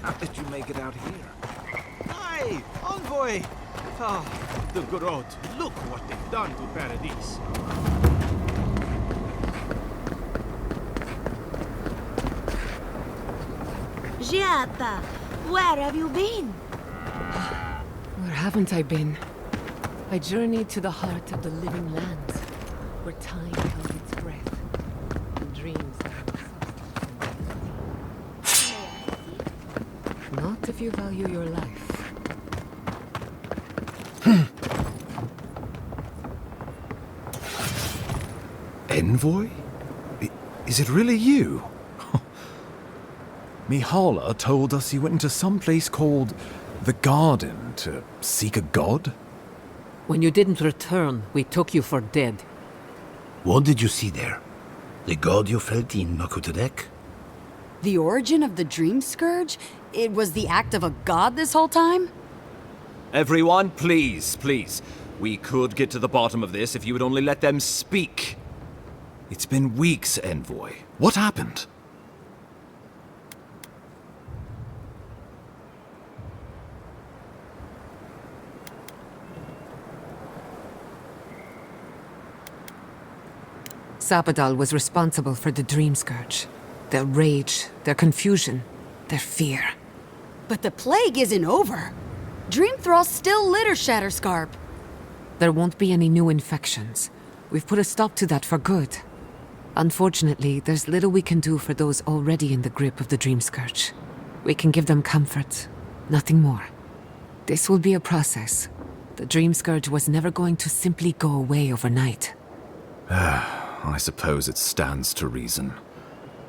How did you make it out here? Hi, envoy! Ah, the Grot. Look what they've done to Paradis. Giata, where have you been? Where haven't I been? I journeyed to the heart of the living lands, where time held its breath, and dreams held Not if you value your life. Envoy? Is it really you? Mihala told us you went into some place called the Garden to seek a god? When you didn't return, we took you for dead. What did you see there? The god you felt in Nakutadek? The origin of the Dream Scourge? It was the act of a god this whole time? Everyone, please, please. We could get to the bottom of this if you would only let them speak. It's been weeks, Envoy. What happened? Sapadal was responsible for the Dream Scourge. Their rage, their confusion, their fear. But the plague isn't over. Dream Thralls still litter Shatterscarp. There won't be any new infections. We've put a stop to that for good. Unfortunately, there's little we can do for those already in the grip of the Dream Scourge. We can give them comfort, nothing more. This will be a process. The Dream Scourge was never going to simply go away overnight. I suppose it stands to reason.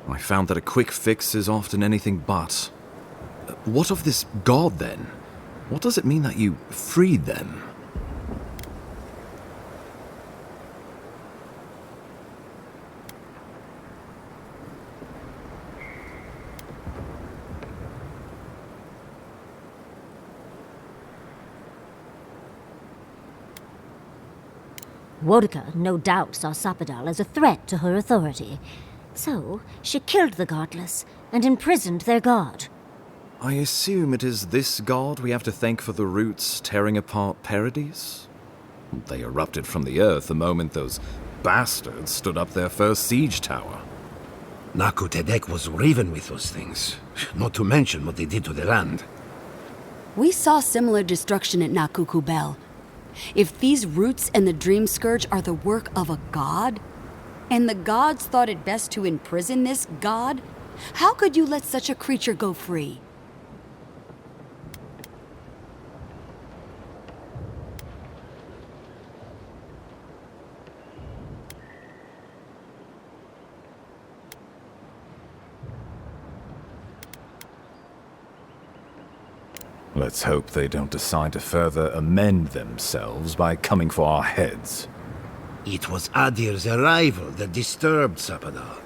I found that a quick fix is often anything but. What of this god, then? What does it mean that you freed them? Wodka no doubt saw Sapadal as a threat to her authority. So, she killed the godless and imprisoned their god. I assume it is this god we have to thank for the roots tearing apart Paradis? They erupted from the earth the moment those bastards stood up their first siege tower. Nakutadek was riven with those things, not to mention what they did to the land. We saw similar destruction at Nakukubel. If these roots and the Dream Scourge are the work of a god, and the gods thought it best to imprison this god, how could you let such a creature go free? Let's hope they don't decide to further amend themselves by coming for our heads. It was Adir's arrival that disturbed Sapadal.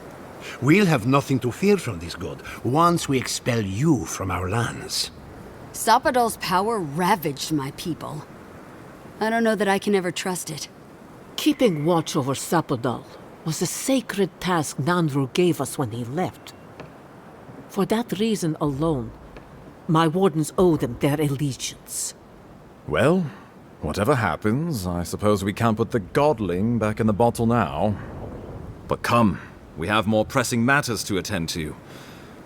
We'll have nothing to fear from this god once we expel you from our lands. Sapadal's power ravaged my people. I don't know that I can ever trust it. Keeping watch over Sapadal was a sacred task Nandru gave us when he left. For that reason alone, my wardens owe them their allegiance. Well, whatever happens, I suppose we can't put the godling back in the bottle now. But come, we have more pressing matters to attend to.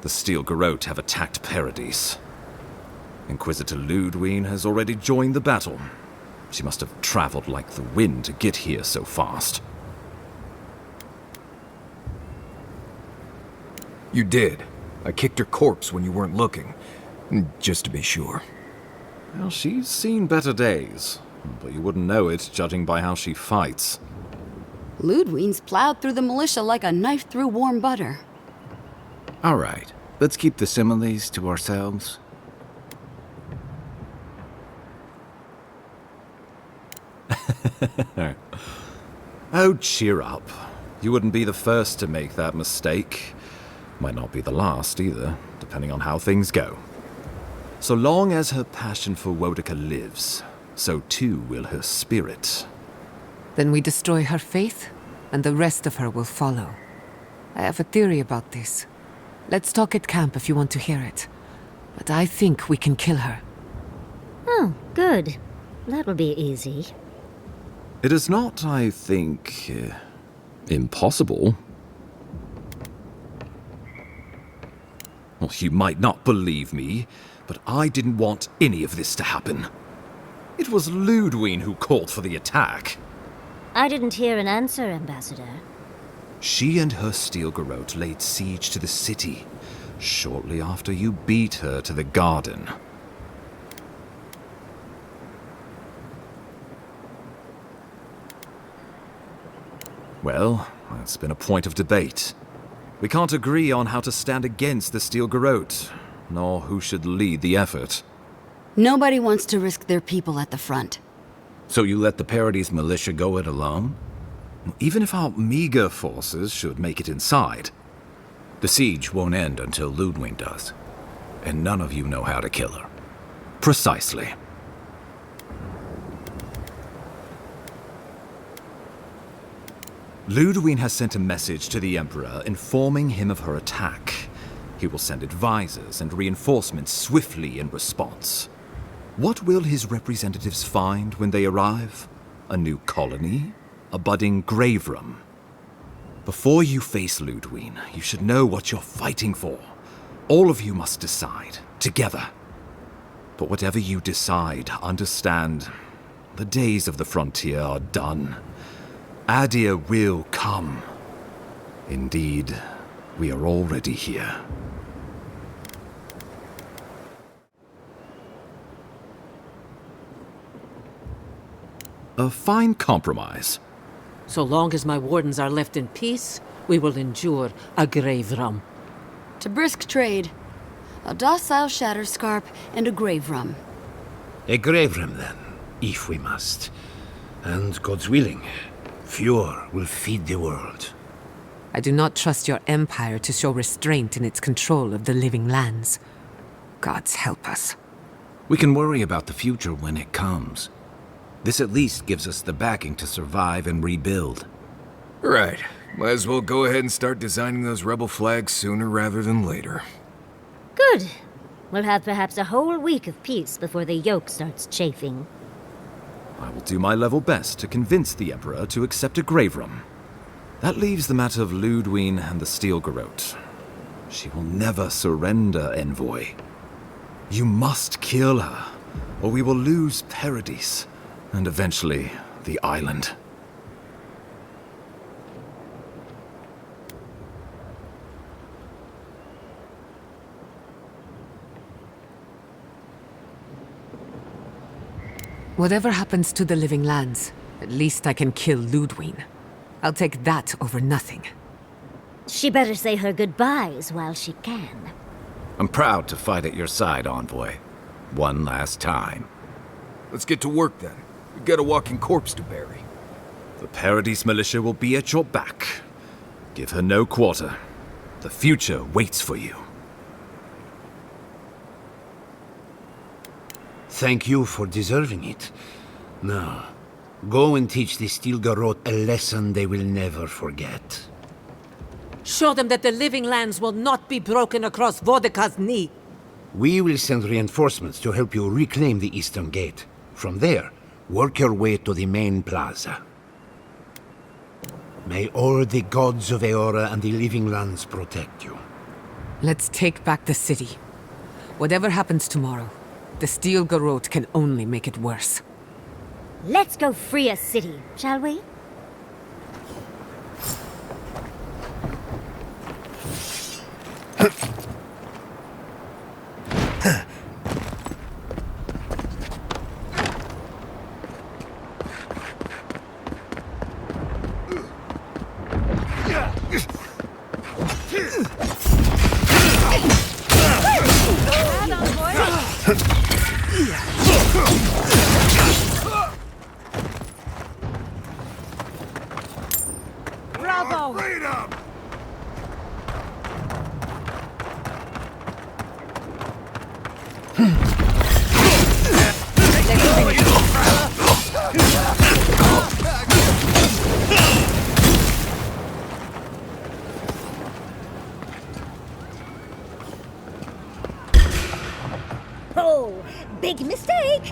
The Steel Garrote have attacked Paradis. Inquisitor Ludwine has already joined the battle. She must have traveled like the wind to get here so fast. You did. I kicked her corpse when you weren't looking. Just to be sure. Well, she's seen better days, but you wouldn't know it judging by how she fights. Ludwine's plowed through the militia like a knife through warm butter. All right, let's keep the similes to ourselves. Oh, cheer up. You wouldn't be the first to make that mistake. Might not be the last either, depending on how things go. So long as her passion for Wodika lives, so too will her spirit. Then we destroy her faith, and the rest of her will follow. I have a theory about this. Let's talk at camp if you want to hear it. But I think we can kill her. Oh, good. That will be easy. It is not, I think, impossible. Well, you might not believe me, but I didn't want any of this to happen. It was Ludwig who called for the attack. I didn't hear an answer, Ambassador. She and her steel garrote laid siege to the city shortly after you beat her to the garden. Well, that's been a point of debate. We can't agree on how to stand against the steel garrote, nor who should lead the effort. Nobody wants to risk their people at the front. So you let the Paradis militia go it alone? Even if our meager forces should make it inside. The siege won't end until Ludwig does. And none of you know how to kill her. Precisely. Ludwig has sent a message to the Emperor informing him of her attack. He will send advisors and reinforcements swiftly in response. What will his representatives find when they arrive? A new colony? A budding grave room? Before you face Ludwig, you should know what you're fighting for. All of you must decide, together. But whatever you decide, understand, the days of the frontier are done. Adir will come. Indeed, we are already here. A fine compromise. So long as my wardens are left in peace, we will endure a grave rum. To brisk trade. A docile Shatterscarp and a grave rum. A grave room, then, if we must. And God's willing, Fjord will feed the world. I do not trust your empire to show restraint in its control of the living lands. Gods help us. We can worry about the future when it comes. This at least gives us the backing to survive and rebuild. Right. Might as well go ahead and start designing those rebel flags sooner rather than later. Good. We'll have perhaps a whole week of peace before the yoke starts chafing. I will do my level best to convince the Emperor to accept a grave room. That leaves the matter of Ludwig and the steel garrote. She will never surrender, Envoy. You must kill her, or we will lose Paradis, and eventually the island. Whatever happens to the living lands, at least I can kill Ludwig. I'll take that over nothing. She better say her goodbyes while she can. I'm proud to fight at your side, Envoy. One last time. Let's get to work then. We've got a walking corpse to bury. The Paradis militia will be at your back. Give her no quarter. The future waits for you. Thank you for deserving it. Now, go and teach the Steel Garrote a lesson they will never forget. Show them that the living lands will not be broken across Vodka's knee. We will send reinforcements to help you reclaim the Eastern Gate. From there, work your way to the main plaza. May all the gods of Eora and the living lands protect you. Let's take back the city. Whatever happens tomorrow, the Steel Garrote can only make it worse. Let's go free a city, shall we? Oh, big mistake.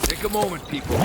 Take a moment, people.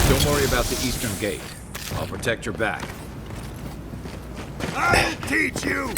Don't worry about the eastern gate. I'll protect your back. I'll teach you!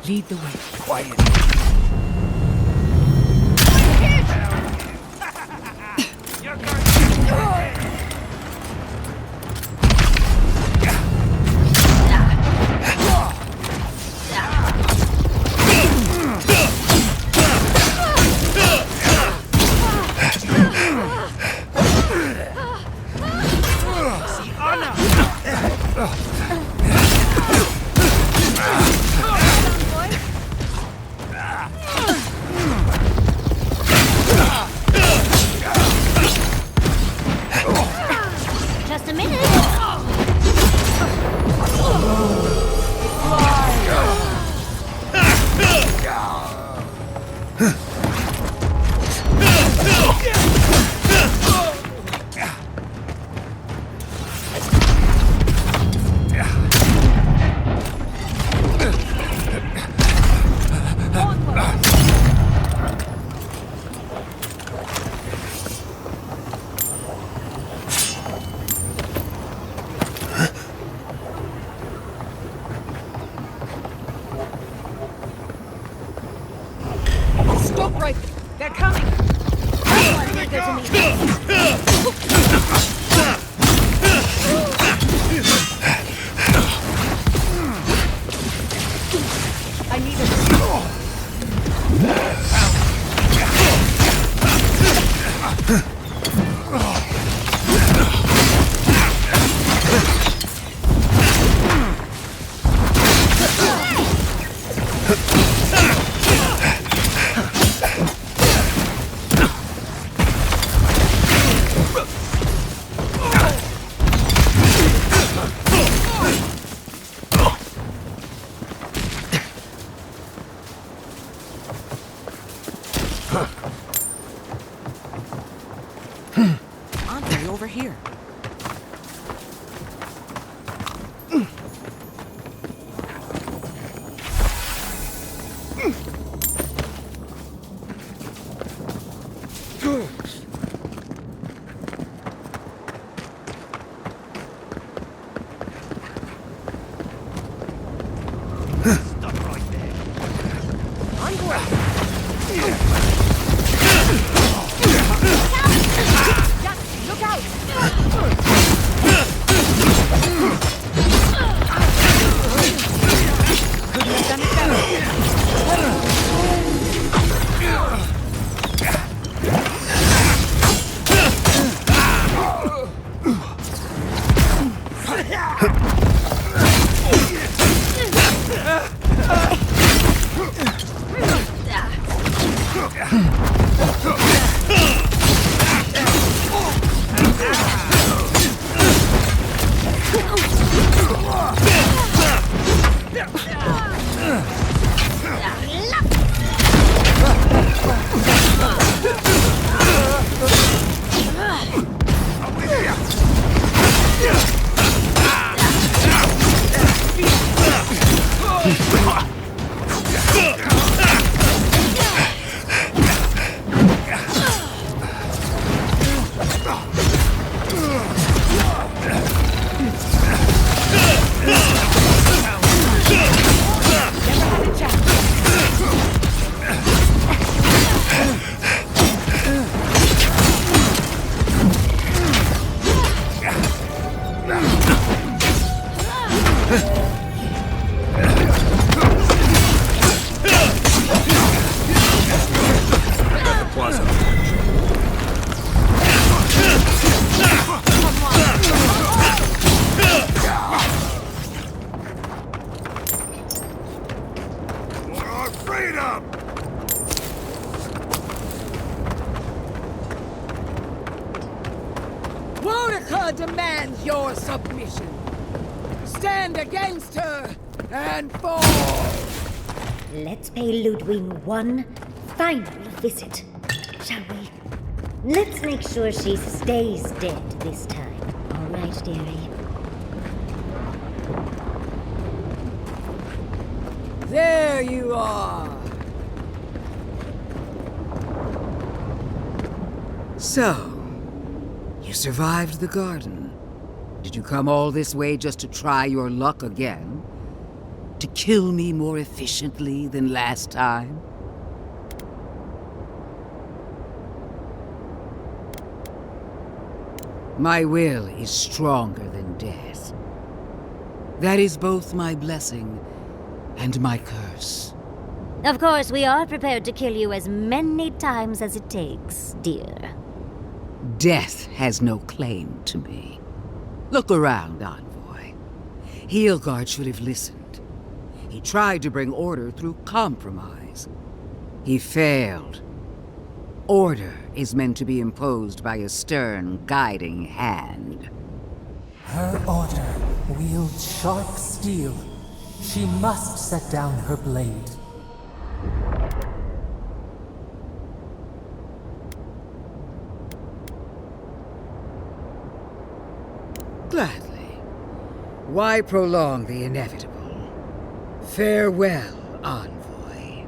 Lead the way. Quiet. Just a minute. Stop right! They're coming! I need Andre, over here. Monica demands your submission. Stand against her and fall. Let's pay Ludwig one final visit, shall we? Let's make sure she stays dead this time. All right, dearie? There you are. So, you survived the garden. Did you come all this way just to try your luck again? To kill me more efficiently than last time? My will is stronger than death. That is both my blessing and my curse. Of course, we are prepared to kill you as many times as it takes, dear. Death has no claim to me. Look around, Envoy. Heelguard should have listened. He tried to bring order through compromise. He failed. Order is meant to be imposed by a stern, guiding hand. Her order wields sharp steel. She must set down her blade. Gladly. Why prolong the inevitable? Farewell, Envoy.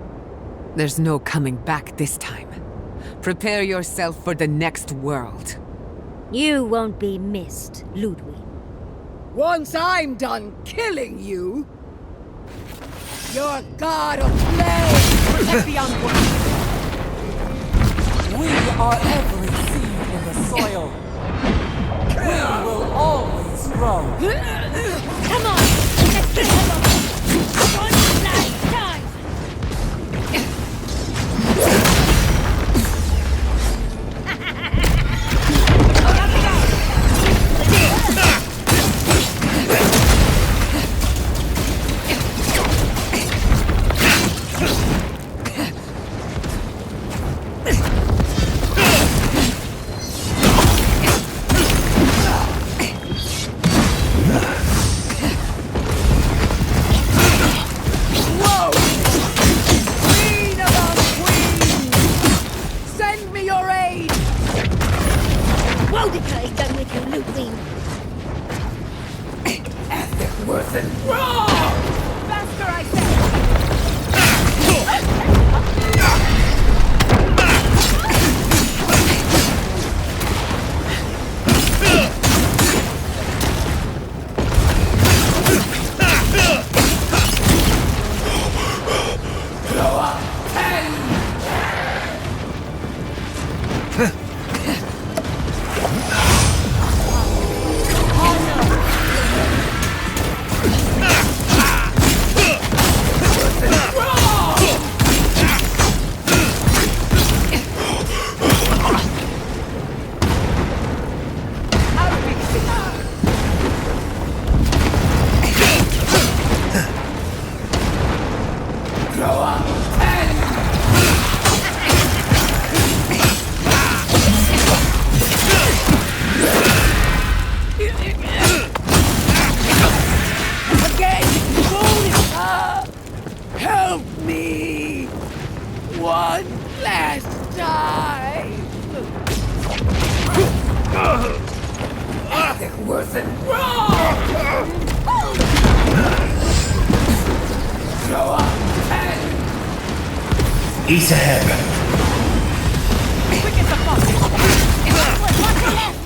There's no coming back this time. Prepare yourself for the next world. You won't be missed, Ludwig. Once I'm done killing you, your god of flame! Protect the Envoy! Boudica is done with you, Ludwig. Worth it. Wrong! Faster, I said! Help me! One last time! Is it worth it? Wrong! Go up and... He's ahead. Quick as the fuck! What's left?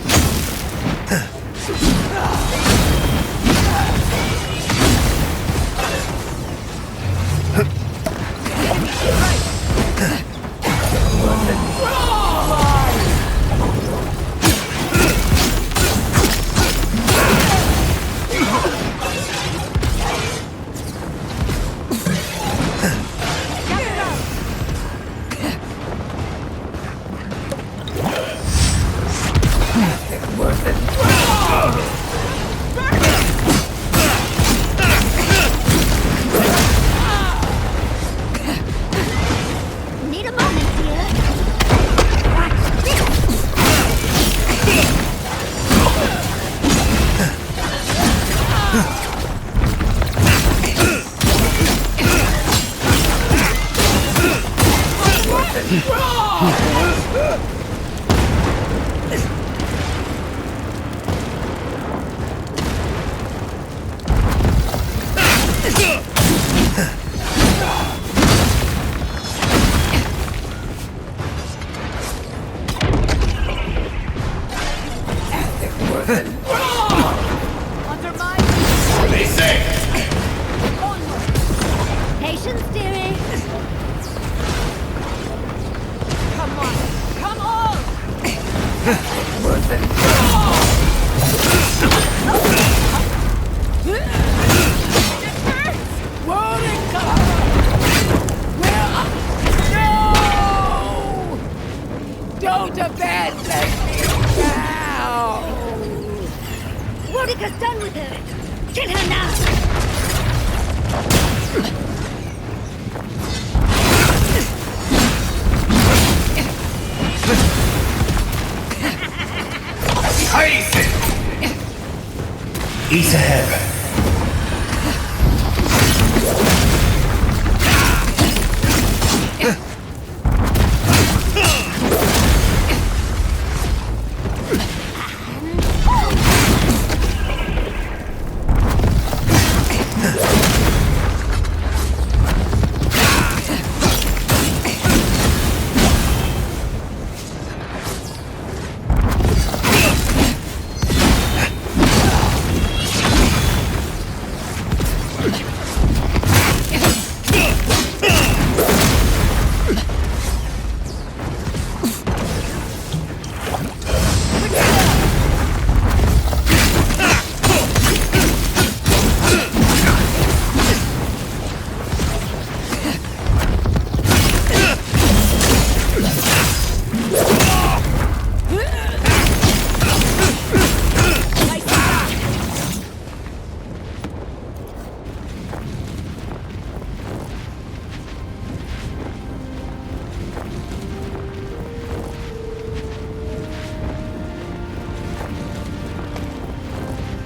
Need a moment here. Patience, dearie. Come on! Come on! No! Don't abandon me now! Boudica's done with her. Kill her now. He's ahead.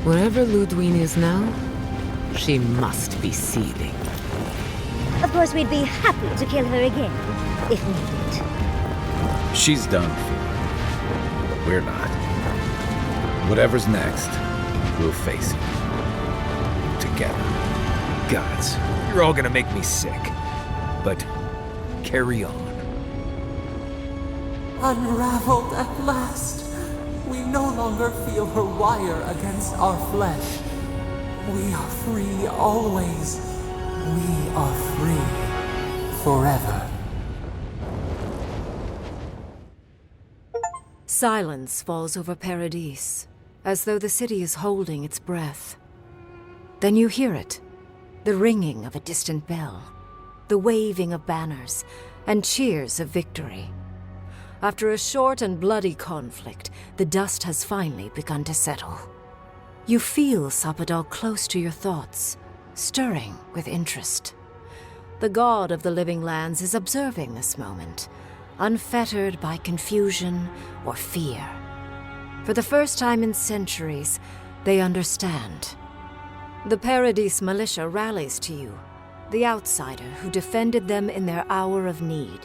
Wherever Ludwig is now, she must be seething. Of course, we'd be happy to kill her again, if needed. She's done for, but we're not. Whatever's next, we'll face it. Together. Gods, you're all gonna make me sick. But carry on. Unraveled at last. We no longer feel her wire against our flesh. We are free always. We are free forever. Silence falls over Paradis, as though the city is holding its breath. Then you hear it, the ringing of a distant bell, the waving of banners, and cheers of victory. After a short and bloody conflict, the dust has finally begun to settle. You feel Sapadal close to your thoughts, stirring with interest. The god of the living lands is observing this moment, unfettered by confusion or fear. For the first time in centuries, they understand. The Paradis militia rallies to you, the outsider who defended them in their hour of need.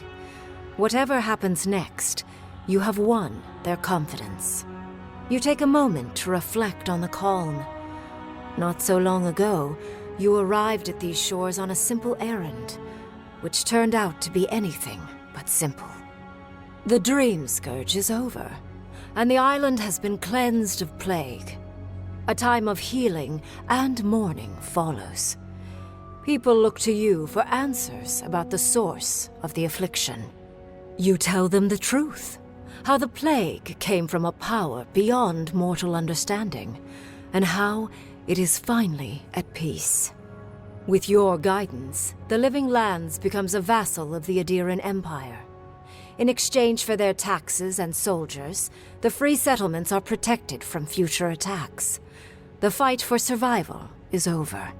Whatever happens next, you have won their confidence. You take a moment to reflect on the calm. Not so long ago, you arrived at these shores on a simple errand, which turned out to be anything but simple. The Dream Scourge is over, and the island has been cleansed of plague. A time of healing and mourning follows. People look to you for answers about the source of the affliction. You tell them the truth, how the plague came from a power beyond mortal understanding, and how it is finally at peace. With your guidance, the Living Lands becomes a vassal of the Adiran Empire. In exchange for their taxes and soldiers, the free settlements are protected from future attacks. The fight for survival is over.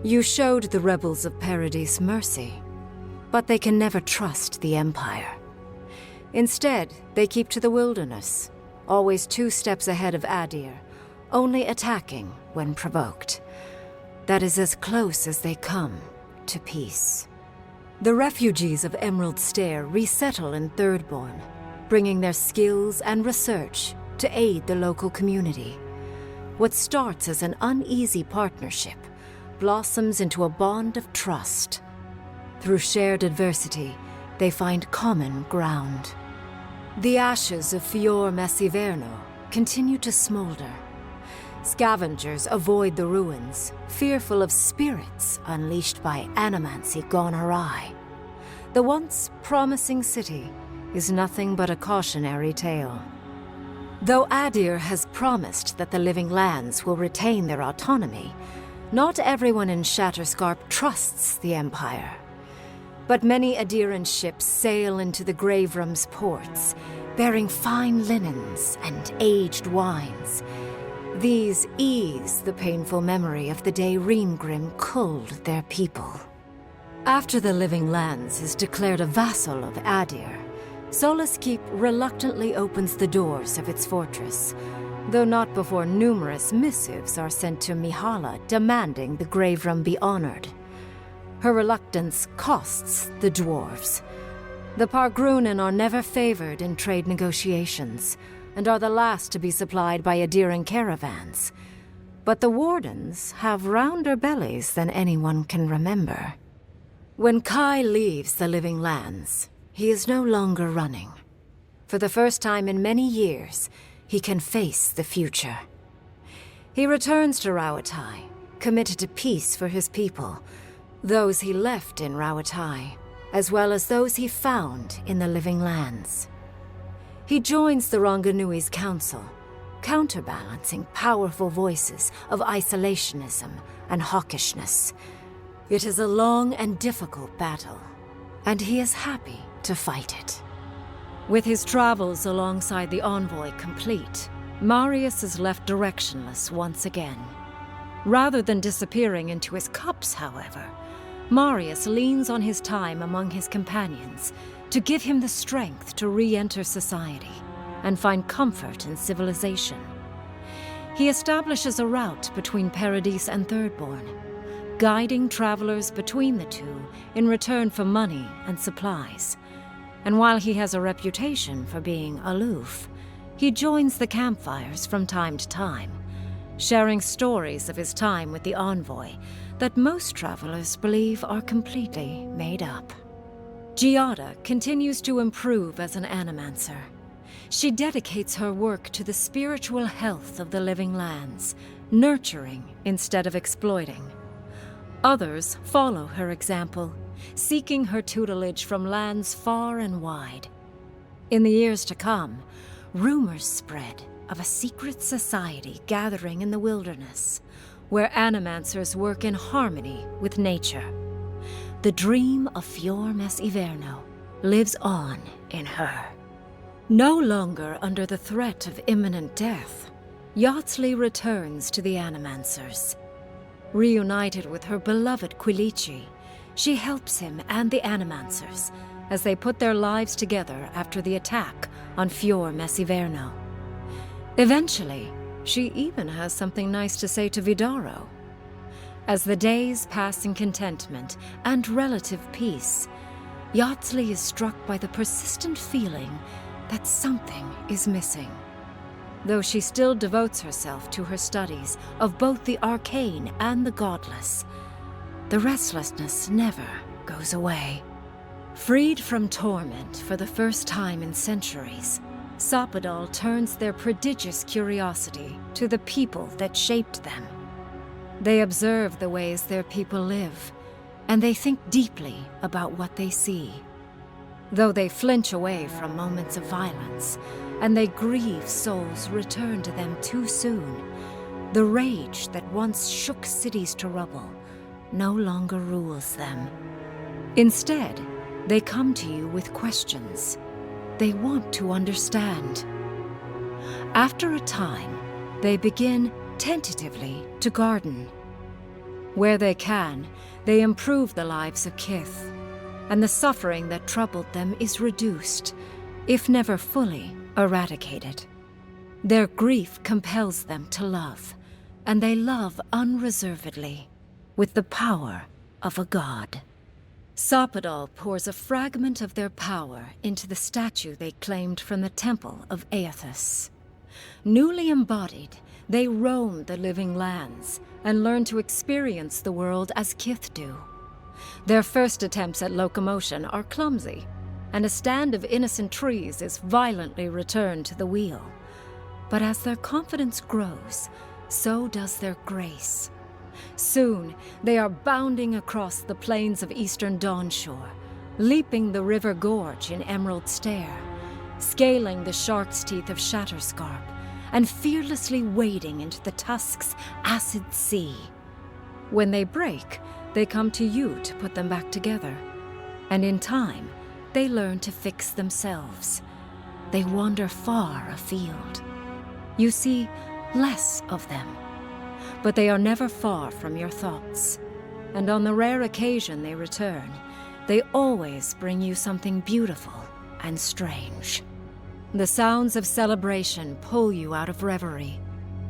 You showed the rebels of Paradis mercy, but they can never trust the Empire. Instead, they keep to the wilderness, always 2 steps ahead of Adir, only attacking when provoked. That is as close as they come to peace. The refugees of Emerald Stair resettle in Thirdborn, bringing their skills and research to aid the local community. What starts as an uneasy partnership blossoms into a bond of trust. Through shared adversity, they find common ground. The ashes of Fior Messiverno continue to smolder. Scavengers avoid the ruins, fearful of spirits unleashed by animancy gone awry. The once promising city is nothing but a cautionary tale. Though Adir has promised that the Living Lands will retain their autonomy, not everyone in Shatterscarp trusts the Empire. But many Adiran ships sail into the Grave Room's ports, bearing fine linens and aged wines. These ease the painful memory of the day Reengrim culled their people. After the Living Lands is declared a vassal of Adir, Solace Keep reluctantly opens the doors of its fortress, though not before numerous missives are sent to Mihala demanding the Grave Room be honored. Her reluctance costs the dwarves. The Pargrunen are never favored in trade negotiations, and are the last to be supplied by Adiran caravans. But the Wardens have rounder bellies than anyone can remember. When Kai leaves the Living Lands, he is no longer running. For the first time in many years, he can face the future. He returns to Rauatai, committed to peace for his people, those he left in Rauatai, as well as those he found in the Living Lands. He joins the Ronganui's council, counterbalancing powerful voices of isolationism and hawkishness. It is a long and difficult battle, and he is happy to fight it. With his travels alongside the envoy complete, Marius is left directionless once again. Rather than disappearing into his cups, however, Marius leans on his time among his companions to give him the strength to re-enter society and find comfort in civilization. He establishes a route between Paradis and Thirdborn, guiding travelers between the two in return for money and supplies. And while he has a reputation for being aloof, He joins the campfires from time to time, sharing stories of his time with the envoy that most travelers believe are completely made up. Giada continues to improve as an animancer. She dedicates her work to the spiritual health of the living lands, nurturing instead of exploiting. Others follow her example, seeking her tutelage from lands far and wide. In the years to come, rumors spread of a secret society gathering in the wilderness, where animancers work in harmony with nature. The dream of Fior Mes Iverno lives on in her. No longer under the threat of imminent death, Yardsley returns to the Animancers. Reunited with her beloved Quilici, she helps him and the Animancers as they put their lives together after the attack on Fior Mes Iverno. Eventually, she even has something nice to say to Vidaro. As the days pass in contentment and relative peace, Yardsley is struck by the persistent feeling that something is missing. Though she still devotes herself to her studies of both the arcane and the godless, the restlessness never goes away. Freed from torment for the first time in centuries, Sapadal turns their prodigious curiosity to the people that shaped them. They observe the ways their people live, and they think deeply about what they see. Though they flinch away from moments of violence, and they grieve souls returned to them too soon, the rage that once shook cities to rubble no longer rules them. Instead, they come to you with questions. They want to understand. After a time, they begin tentatively to garden. Where they can, they improve the lives of Kith, and the suffering that troubled them is reduced, if never fully eradicated. Their grief compels them to love, and they love unreservedly, with the power of a god. Sapadal pours a fragment of their power into the statue they claimed from the temple of Aethys. Newly embodied, they roam the living lands and learn to experience the world as Kith do. Their first attempts at locomotion are clumsy, and a stand of innocent trees is violently returned to the wheel. But as their confidence grows, so does their grace. Soon, they are bounding across the plains of eastern Dawnshore, leaping the river gorge in Emerald Stair, scaling the shark's teeth of Shatterscarp, and fearlessly wading into the Tusk's acid sea. When they break, they come to you to put them back together, and in time, they learn to fix themselves. They wander far afield. You see less of them, but they are never far from your thoughts. And on the rare occasion they return, they always bring you something beautiful and strange. The sounds of celebration pull you out of reverie.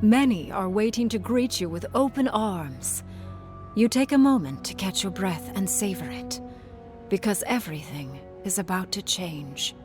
Many are waiting to greet you with open arms. You take a moment to catch your breath and savor it, because everything is about to change.